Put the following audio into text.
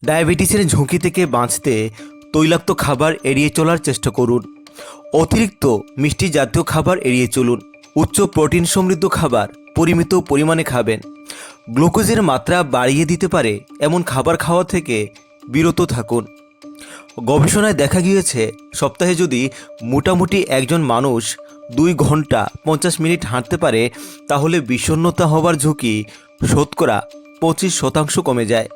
ডায়াবেটিসের ঝুঁকি থেকে বাঁচতে তৈলাক্ত খাবার এড়িয়ে চলার চেষ্টা করুন। অতিরিক্ত মিষ্টি জাতীয় খাবার এড়িয়ে চলুন। উচ্চ প্রোটিন সমৃদ্ধ খাবার পরিমিত পরিমাণে খাবেন। গ্লুকোজের মাত্রা বাড়িয়ে দিতে পারে এমন খাবার খাওয়া থেকে বিরত থাকুন। গবেষণায় দেখা গিয়েছে, সপ্তাহে যদি মোটামুটি একজন মানুষ 2 ঘন্টা 50 মিনিট হাঁটতে পারে, তাহলে বিষণ্ণতা হবার ঝুঁকি শতকরা 25% কমে যায়।